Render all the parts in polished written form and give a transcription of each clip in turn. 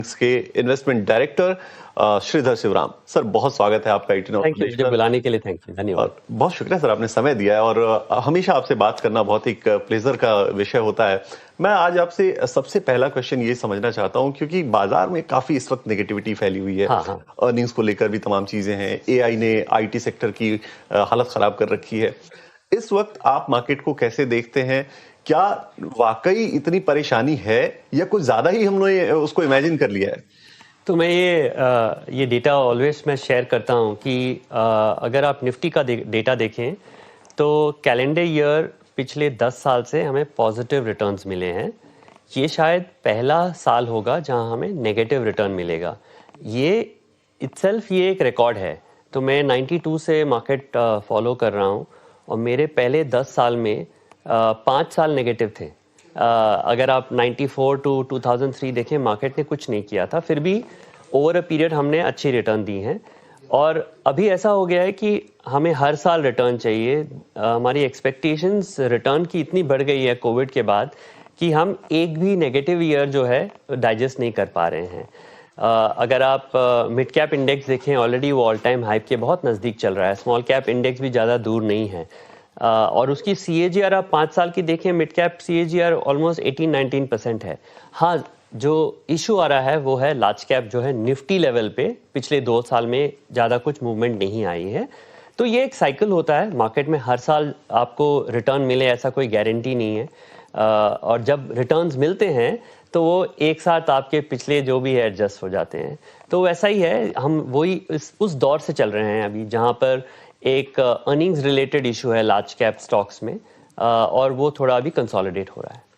के investment director Sridhar Sivaram sir, बहुत स्वागत है आपका 18 थैंक यू, मुझे बुलाने के लिए थैंक यू, धन्यवाद। और बहुत शुक्रिया सर, आपने समय दिया है और हमेशा आपसे बात करना बहुत एक प्लेजर का विषय होता है। मैं आज आपसे सबसे पहला क्वेश्चन ये समझना चाहता हूं, क्योंकि बाजार में काफी इस वक्त नेगेटिविटी फैली हुई है। अर्निंग्स को लेकर भी तमाम चीजें हैं, एआई ने आईटी सेक्टर की हालत खराब कर रखी है। इस वक्त आप मार्केट को कैसे देखते हैं? क्या वाकई इतनी परेशानी है या कुछ ज्यादा ही हमने उसको इमेजिन कर लिया है? तो मैं ये डेटा ऑलवेज मैं शेयर करता हूं कि अगर आप निफ्टी का डेटा देखें तो कैलेंडर ईयर पिछले 10 साल से हमें पॉजिटिव रिटर्न्स मिले हैं। ये शायद पहला साल होगा जहां हमें नेगेटिव रिटर्न मिलेगा। ये इटसेल्फ ये एक रिकॉर्ड है। तो मैं 92 से मार्केट फॉलो कर रहा हूं और मेरे पहले 10 साल में 5 साल नेगेटिव थे। अगर आप 94 टू 2003 देखें, मार्केट ने कुछ नहीं किया था, फिर भी ओवर अ पीरियड हमने अच्छी रिटर्न दी हैं। और अभी ऐसा हो गया है कि हमें हर साल रिटर्न चाहिए। हमारी एक्सपेक्टेशंस रिटर्न की इतनी बढ़ गई है कोविड के बाद कि हम एक भी नेगेटिव ईयर जो है डाइजेस्ट नहीं कर पा रहे हैं। अगर आप मिड कैप इंडेक्स देखें, ऑलरेडी वो ऑल टाइम हाइप के बहुत नज़दीक चल रहा है। स्मॉल कैप इंडेक्स भी ज़्यादा दूर नहीं है। और उसकी CAGR आप 5 साल की देखें, मिड कैप CAGR ऑलमोस्ट 18-19% है। हाँ, जो इशू आ रहा है वो है लार्ज कैप जो है निफ्टी लेवल पे पिछले 2 साल में ज़्यादा कुछ मूवमेंट नहीं आई है। तो ये एक साइकिल होता है मार्केट में, हर साल आपको रिटर्न मिले ऐसा कोई गारंटी नहीं है। और जब रिटर्न्स मिलते हैं तो वो एक साथ आपके पिछले जो भी है एडजस्ट हो जाते हैं। तो वैसा ही है, हम वही उस दौर से चल रहे हैं अभी जहाँ पर एक अर्निंग्स रिलेटेड इशू है लार्ज कैप स्टॉक्स में, और वो थोड़ा अभी कंसोलिडेट हो रहा है।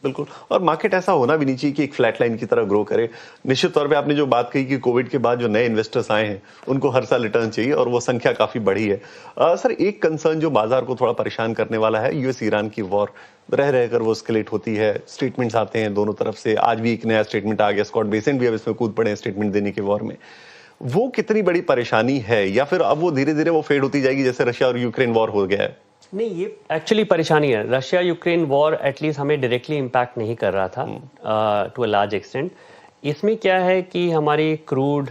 बिल्कुल, और मार्केट ऐसा होना भी नहीं चाहिए कि एक फ्लैट लाइन की तरह ग्रो करे। निश्चित तौर पे आपने जो बात कही कि कोविड के बाद जो नए इन्वेस्टर्स आए हैं उनको हर साल रिटर्न चाहिए और वो संख्या काफी बढ़ी है। सर, एक कंसर्न जो बाजार को थोड़ा परेशान करने वाला है, यूएस ईरान की वॉर रह रहकर वो एस्केलेट होती है। स्टेटमेंट्स आते हैं दोनों तरफ से। आज भी एक नया स्टेटमेंट आ गया, स्कॉट बेसेंट भी अब इसमें कूद पड़े हैं स्टेटमेंट देने के वॉर में। वो कितनी बड़ी परेशानी है, या फिर अब वो धीरे धीरे वो फेड होती जाएगी जैसे रशिया और यूक्रेन वॉर हो गया है? नहीं, ये एक्चुअली परेशानी है। रशिया यूक्रेन वॉर एटलीस्ट हमें डायरेक्टली इम्पैक्ट नहीं कर रहा था टू अ लार्ज एक्सटेंट। इसमें क्या है कि हमारी क्रूड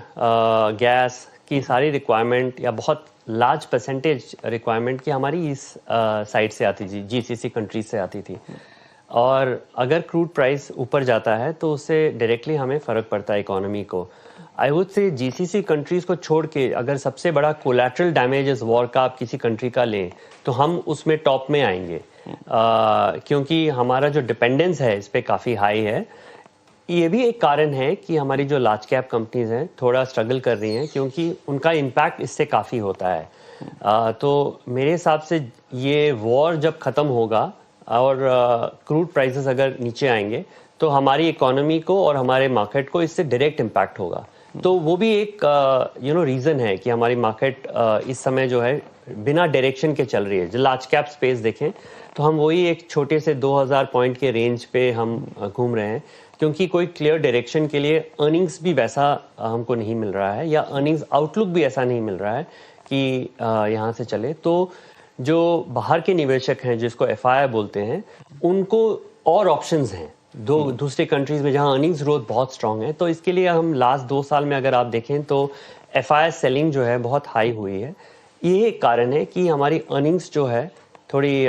गैस की सारी रिक्वायरमेंट या बहुत लार्ज परसेंटेज रिक्वायरमेंट की हमारी इस साइड से आती थी, GCC कंट्रीज से आती थी। और अगर क्रूड प्राइस ऊपर जाता है तो उससे डायरेक्टली हमें फ़र्क पड़ता है इकोनॉमी को। I would say GCC countries को छोड़ के अगर सबसे बड़ा कोलैटरल डैमेज इस वॉर का आप किसी कंट्री का लें तो हम उसमें टॉप में आएंगे, क्योंकि हमारा जो डिपेंडेंस है इस पर काफ़ी हाई है। ये भी एक कारण है कि हमारी जो लार्ज कैप कंपनीज हैं थोड़ा स्ट्रगल कर रही हैं, क्योंकि उनका इम्पैक्ट इससे काफ़ी होता है। तो मेरे हिसाब से ये वॉर जब ख़त्म होगा और क्रूड प्राइसेस अगर नीचे आएंगे तो हमारी इकोनॉमी को और हमारे मार्केट को इससे डायरेक्ट इम्पैक्ट होगा। तो वो भी एक रीज़न है कि हमारी मार्केट इस समय जो है बिना डायरेक्शन के चल रही है। जो लार्ज कैप स्पेस देखें तो हम वही एक छोटे से 2000 पॉइंट के रेंज पे हम घूम रहे हैं, क्योंकि कोई क्लियर डायरेक्शन के लिए अर्निंग्स भी वैसा हमको नहीं मिल रहा है, या अर्निंग्स आउटलुक भी ऐसा नहीं मिल रहा है कि यहाँ से चले। तो जो बाहर के निवेशक हैं जिसको FII बोलते हैं, उनको और ऑप्शंस हैं दूसरे कंट्रीज में जहां अर्निंग्स ग्रोथ बहुत स्ट्रांग है। तो इसके लिए हम लास्ट 2 साल में अगर आप देखें तो FII सेलिंग जो है बहुत हाई हुई है। ये एक कारण है कि हमारी अर्निंग्स जो है थोड़ी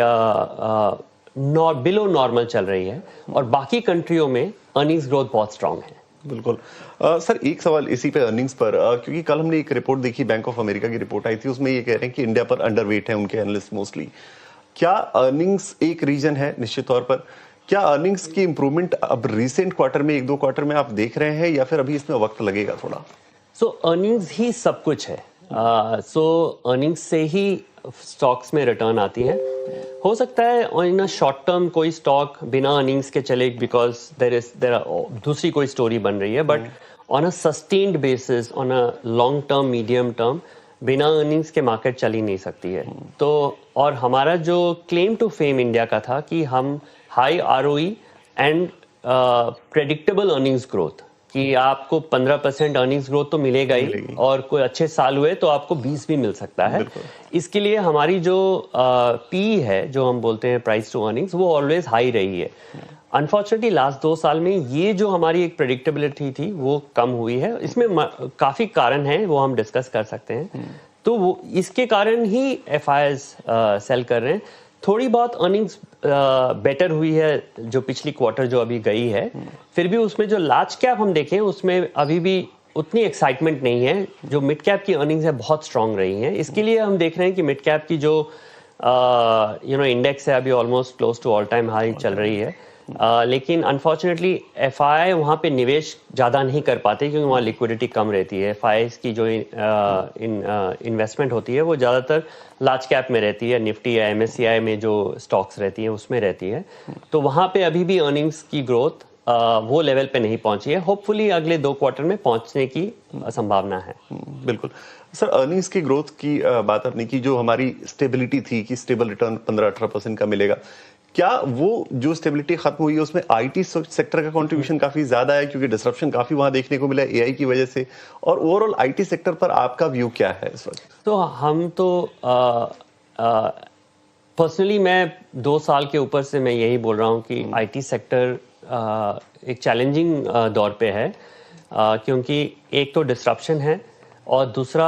बिलो नॉर्मल चल रही है, और बाकी कंट्रियों में अर्निंग्स ग्रोथ बहुत स्ट्रांग है। बिल्कुल। सर, एक सवाल इसी पे अर्निंग्स पर, क्योंकि कल हमने एक रिपोर्ट देखी, बैंक ऑफ अमेरिका की रिपोर्ट आई थी, उसमें ये कह रहे हैं कि इंडिया पर अंडरवेट है उनके एनालिस्ट मोस्टली। क्या अर्निंग्स एक रीजन है? निश्चित तौर पर क्या अर्निंग्स की इंप्रूवमेंट अब रिसेंट क्वार्टर में, 1-2 क्वार्टर में आप देख रहे हैं, या फिर अभी इसमें वक्त लगेगा थोड़ा? सो अर्निंग्स ही सब कुछ है। अर्निंग्स से ही स्टॉक्स में रिटर्न आती है। हो सकता है इन अ शॉर्ट टर्म कोई स्टॉक बिना अर्निंग्स के चले बिकॉज देयर दूसरी कोई स्टोरी बन रही है, but on a sustained basis, on a long term, medium term, बिना अर्निंग्स के मार्केट चल ही नहीं सकती है। तो और हमारा जो क्लेम टू फेम इंडिया का था कि हम high ROE and predictable earnings growth, कि आपको 15% अर्निंग्स ग्रोथ तो मिलेगा ही, और कोई अच्छे साल हुए तो आपको 20 भी मिल सकता है। इसके लिए हमारी जो पी है, जो हम बोलते हैं प्राइस टू अर्निंग्स, वो ऑलवेज हाई रही है। अनफॉर्चुनेटली लास्ट 2 साल में ये जो हमारी एक प्रेडिक्टेबिलिटी थी वो कम हुई है। इसमें काफी कारण हैं, वो हम डिस्कस कर सकते हैं। तो वो इसके कारण ही एफआईआईज सेल कर रहे हैं। थोड़ी बहुत अर्निंग्स बेटर हुई है जो पिछली क्वार्टर जो अभी गई है, फिर भी उसमें जो लार्ज कैप हम देखें उसमें अभी भी उतनी एक्साइटमेंट नहीं है। जो मिड कैप की अर्निंग्स है बहुत स्ट्रांग रही हैं। इसके लिए हम देख रहे हैं कि मिड कैप की जो इंडेक्स है अभी almost close to all time high चल रही है। लेकिन अनफॉर्चुनेटली एफआई वहाँ पे निवेश ज़्यादा नहीं कर पाते क्योंकि वहाँ लिक्विडिटी कम रहती है। एफआई की जो इन्वेस्टमेंट होती है वो ज़्यादातर लार्ज कैप में रहती है, निफ्टी या एमएससीआई में जो स्टॉक्स रहती हैं उसमें रहती है। तो वहाँ पे अभी भी अर्निंग्स की ग्रोथ वो लेवल पे नहीं पहुंची है। होपफुली अगले 2 क्वार्टर में पहुंचने की संभावना है। बिल्कुल सर, अर्निंग्स की ग्रोथ की बात आपने की, जो हमारी स्टेबिलिटी थी कि स्टेबल रिटर्न 15-18% का मिलेगा, क्या वो जो स्टेबिलिटी खत्म हुई है उसमें आईटी सेक्टर का कंट्रीब्यूशन काफी ज्यादा है क्योंकि डिसरप्शन काफी वहां देखने को मिला एआई की वजह से, और ओवरऑल आईटी सेक्टर पर आपका व्यू क्या है इस वक्त? तो हम तो पर्सनली मैं 2 साल के ऊपर से मैं यही बोल रहा हूँ कि आईटी सेक्टर एक चैलेंजिंग दौर पे है, क्योंकि एक तो डिसरप्शन है और दूसरा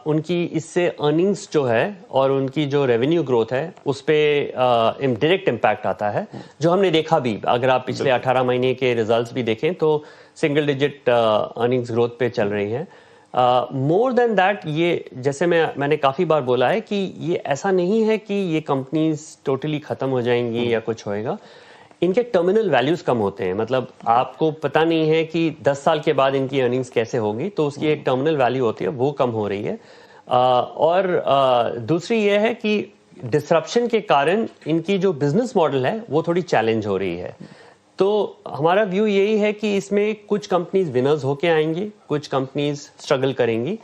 उनकी इससे अर्निंग्स जो है और उनकी जो रेवेन्यू ग्रोथ है उस पर डायरेक्ट इम्पैक्ट आता है, जो हमने देखा भी। अगर आप पिछले 18 महीने के रिजल्ट्स भी देखें तो सिंगल डिजिट अर्निंग्स ग्रोथ पे चल रही हैं। मोर देन दैट, ये जैसे मैंने काफ़ी बार बोला है कि ये ऐसा नहीं है कि ये कंपनीज टोटली ख़त्म हो जाएंगी या कुछ होएगा। इनके टर्मिनल वैल्यूज कम होते हैं, मतलब आपको पता नहीं है कि 10 साल के बाद इनकी अर्निंग्स कैसे होगी, तो उसकी एक टर्मिनल वैल्यू होती है, वो कम हो रही है। और दूसरी ये है कि डिसरप्शन के कारण इनकी जो बिजनेस मॉडल है वो थोड़ी चैलेंज हो रही है। तो हमारा व्यू यही है कि इसमें कुछ कंपनीज विनर्स होके आएंगी, कुछ कंपनीज स्ट्रगल करेंगी।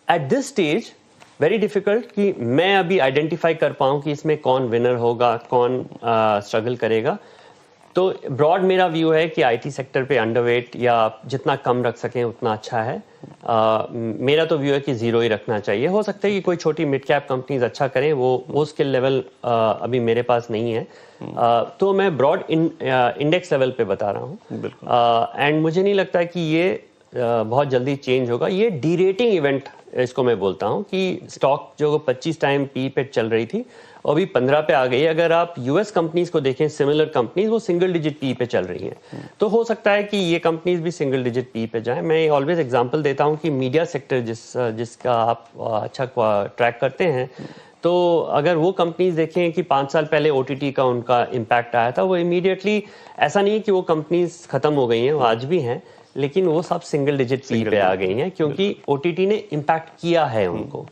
At this stage very difficult कि मैं अभी आइडेंटिफाई कर पाऊँ कि इसमें कौन विनर होगा, कौन स्ट्रगल करेगा। तो ब्रॉड मेरा व्यू है कि आईटी सेक्टर पे अंडरवेट या जितना कम रख सकें उतना अच्छा है। मेरा तो व्यू है कि 0 ही रखना चाहिए। हो सकता है कि कोई छोटी मिड कैप कंपनीज अच्छा करें, वो स्किल लेवल अभी मेरे पास नहीं है। तो मैं ब्रॉड इंडेक्स लेवल पे बता रहा हूँ। एंड मुझे नहीं लगता कि ये बहुत जल्दी चेंज होगा। ये डी-रेटिंग इवेंट इसको मैं बोलता हूँ कि स्टॉक जो 25 टाइम पी पे चल रही थी अभी 15 पे आ गई। अगर आप यूएस कंपनीज को देखें, सिमिलर कंपनीज वो सिंगल डिजिट पी पे चल रही हैं, तो हो सकता है कि ये कंपनीज भी सिंगल डिजिट पी पे जाएं। मैं ऑलवेज एग्जांपल देता हूँ कि मीडिया सेक्टर जिसका आप अच्छा ट्रैक करते हैं, तो अगर वो कंपनीज देखें कि 5 साल पहले ओटीटी का उनका इम्पैक्ट आया था, वो इमीडिएटली, ऐसा नहीं कि वो कंपनीज खत्म हो गई हैं, वो आज भी हैं, लेकिन वो सब सिंगल डिजिट पी पे आ गई हैं क्योंकि ओटीटी ने इम्पैक्ट किया है उनको।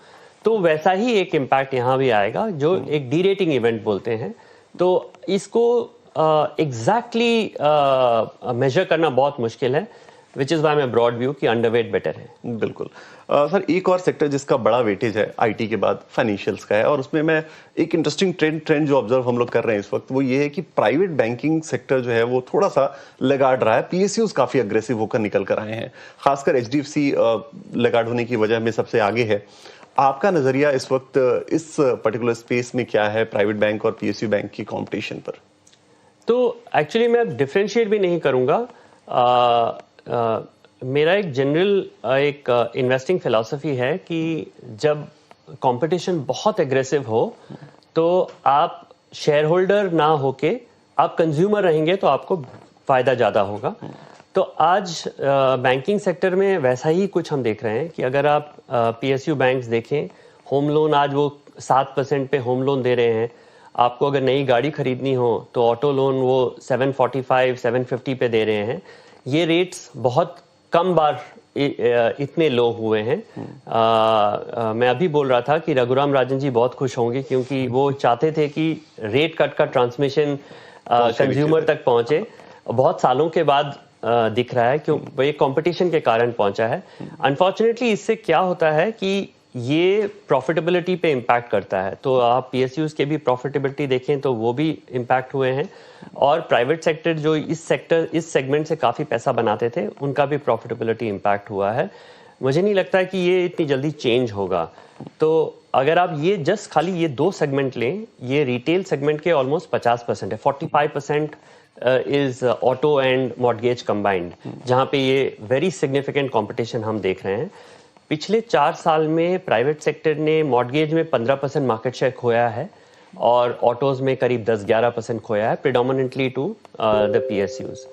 तो वैसा ही एक इम्पैक्ट यहाँ भी आएगा जो एक डी-रेटिंग इवेंट बोलते हैं। तो इसको एग्जैक्टली मेजर करना बहुत मुश्किल है, विच इज़ वाई मैं ब्रॉड व्यू कि अंडरवेट बेटर है। बिल्कुल सर, एक और सेक्टर जिसका बड़ा वेटेज है आईटी के बाद फाइनेंशियल्स का है, और उसमें मैं एक इंटरेस्टिंग ट्रेंड जो ऑब्जर्व हम लोग कर रहे हैं इस वक्त, वो ये है कि प्राइवेट बैंकिंग सेक्टर जो है वो थोड़ा सा लगाड़ रहा है। पीएसयूज काफी अग्रेसिव होकर निकल कर आए हैं, खासकर एचडीएफसी लगाड़ होने की वजह में सबसे आगे है। आपका नजरिया इस वक्त इस पर्टिकुलर स्पेस में क्या है, प्राइवेट बैंक और पीएसयू बैंक की कॉम्पिटिशन पर? तो एक्चुअली मैं डिफरेंशिएट भी नहीं करूंगा। मेरा एक जनरल एक इन्वेस्टिंग फिलॉसफी है कि जब कंपटीशन बहुत एग्रेसिव हो तो आप शेयर होल्डर ना होके आप कंज्यूमर रहेंगे तो आपको फायदा ज़्यादा होगा। तो आज बैंकिंग सेक्टर में वैसा ही कुछ हम देख रहे हैं कि अगर आप पीएसयू बैंक्स देखें, होम लोन आज वो 7% पे होम लोन दे रहे हैं। आपको अगर नई गाड़ी खरीदनी हो तो ऑटो लोन वो 745, 750 पे दे रहे हैं। ये रेट्स बहुत कम बार इतने लो हुए हैं। मैं अभी बोल रहा था कि रघुराम राजन जी बहुत खुश होंगे क्योंकि वो चाहते थे कि रेट कट का ट्रांसमिशन कंज्यूमर तक पहुंचे। बहुत सालों के बाद दिख रहा है क्यों ये कंपटीशन के कारण पहुंचा है। अनफॉर्चुनेटली इससे क्या होता है कि ये प्रॉफिटेबिलिटी पे इम्पैक्ट करता है। तो आप पीएसयूज के भी प्रॉफिटेबिलिटी देखें तो वो भी इम्पैक्ट हुए हैं, और प्राइवेट सेक्टर जो इस सेगमेंट से काफ़ी पैसा बनाते थे उनका भी प्रॉफिटेबिलिटी इम्पैक्ट हुआ है। मुझे नहीं लगता है कि ये इतनी जल्दी चेंज होगा। तो अगर आप ये जस्ट खाली ये दो सेगमेंट लें, ये रिटेल सेगमेंट के ऑलमोस्ट 50% है, 45% is auto and mortgage combined, जहाँ पे ये वेरी सिग्निफिकेंट कंपटीशन हम देख रहे हैं। पिछले 4 साल में प्राइवेट सेक्टर ने मॉर्गेज में 15% मार्केट शेयर खोया है और ऑटोज में करीब 10-11% खोया है, प्रिडोमिनेंटली टू द पीएसयूज।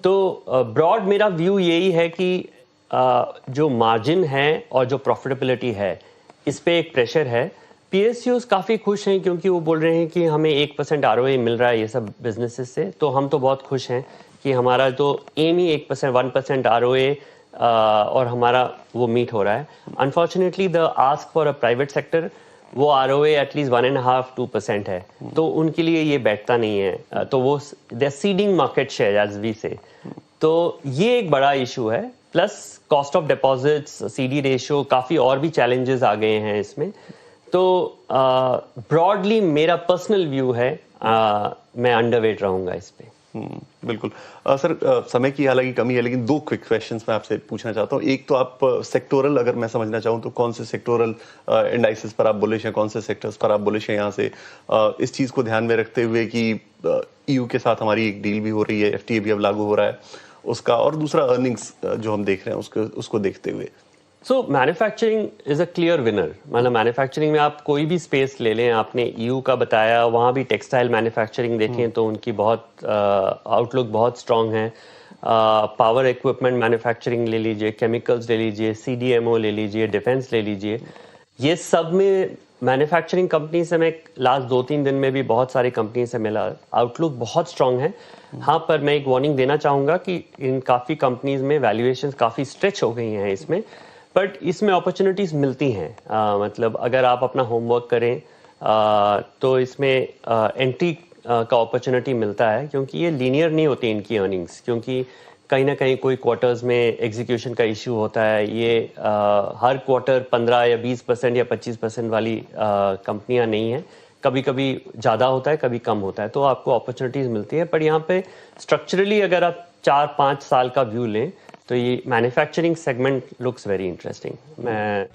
तो ब्रॉड मेरा व्यू यही है कि जो मार्जिन है और जो प्रॉफिटेबिलिटी है, इस पे एक प्रेशर है। पीएसयूज काफ़ी खुश हैं क्योंकि वो बोल रहे हैं कि हमें 1% आरओए मिल रहा है ये सब बिजनेसेस से, तो हम तो बहुत खुश हैं कि हमारा तो एम ही 1% आरओए और हमारा वो मीट हो रहा है। Unfortunately the ask for a private sector, वो आरओए एटलीस्ट 1.5-2% है, तो उनके लिए ये बैठता नहीं है। तो वो they are ceding market share as we say. तो ये एक बड़ा इशू है, plus cost of deposits, CD ratio, काफ़ी और भी चैलेंजेस आ गए हैं इसमें। तो ब्रॉडली मेरा पर्सनल व्यू है, मैं अंडरवेट रहूंगा इस पे। बिल्कुल। सर, समय की हालांकि कमी है, लेकिन 2 क्विक क्वेश्चंस मैं आपसे पूछना चाहता हूँ। एक तो आप सेक्टोरल अगर मैं समझना चाहूँ तो कौन से सेक्टोरल इंडाइसेस पर आप बुलिश हैं, कौन से सेक्टर्स पर आप बुलिश हैं यहाँ से, इस चीज़ को ध्यान में रखते हुए कि ईयू के साथ हमारी एक डील भी हो रही है, एफटीए भी अब लागू हो रहा है उसका, और दूसरा अर्निंग्स जो हम देख रहे हैं उसको देखते हुए। सो manufacturing is a clear winner. मतलब मैन्युफैक्चरिंग में आप कोई भी स्पेस ले लें, आपने ईयू का बताया, वहाँ भी टेक्सटाइल मैन्युफैक्चरिंग देखें तो उनकी बहुत आउटलुक बहुत स्ट्रांग है। पावर इक्विपमेंट मैन्युफैक्चरिंग ले लीजिए, केमिकल्स ले लीजिए, सीडीएमओ ले लीजिए, डिफेंस ले लीजिए, ये सब में मैन्युफैक्चरिंग कंपनी से मैं लास्ट 2-3 दिन में भी बहुत सारी कंपनी से मिला, आउटलुक बहुत स्ट्रांग है। हाँ, पर मैं एक वार्निंग देना चाहूँगा कि इन काफ़ी कंपनीज में वैल्यूएशंस काफ़ी स्ट्रेच हो गई हैं इसमें, बट इसमें अपॉर्चुनिटीज़ मिलती हैं। मतलब अगर आप अपना होमवर्क करें तो इसमें एंट्री का अपॉर्चुनिटी मिलता है, क्योंकि ये लीनियर नहीं होती इनकी अर्निंग्स, क्योंकि कहीं ना कहीं कोई क्वार्टर्स में एग्जीक्यूशन का इशू होता है। ये हर क्वार्टर 15 या 20% या 25% वाली कंपनियां नहीं हैं, कभी कभी ज़्यादा होता है, कभी कम होता है, तो आपको अपॉर्चुनिटीज़ मिलती है। पर यहाँ पे स्ट्रक्चरली अगर आप 4-5 साल का व्यू लें तो ये manufacturing segment looks very interesting. मैं